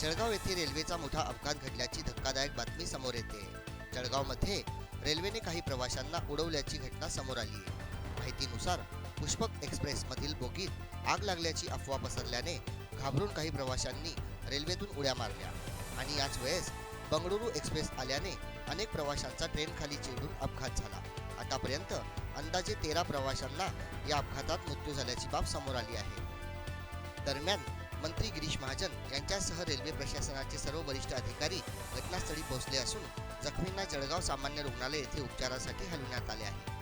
जळगाव येथे रेल्वेचा मोठा अपघात घडल्याची धक्कादायक बातमी समोर येते। जळगावमध्ये रेल्वेने काही प्रवाशांना उडवल्याची घटना समोर आली आहे। माहितीनुसार पुष्पक एक्सप्रेसमधील बोगीत आग लागल्याची अफवा पसरल्याने घाबरून काही प्रवाशांनी रेल्वेतून उड्या मारल्या आणि याच वेळेस बंगळुरू एक्सप्रेस आल्याने अनेक प्रवाशांचा ट्रेनखाली चिरडून अपघात झाला। आतापर्यंत अंदाजे 13 प्रवाशांना या अपघातात मृत्यू झाल्याची बाब समोर आली आहे। दरम्यान मंत्री गिरीश महाजन यांच्यासह रेल्वे प्रशासनाचे सर्व वरिष्ठ अधिकारी घटनास्थळी पोहोचले असून जखमींना जळगाव सामान्य रुग्णालय येथे उपचारासाठी हलविण्यात आले आहे।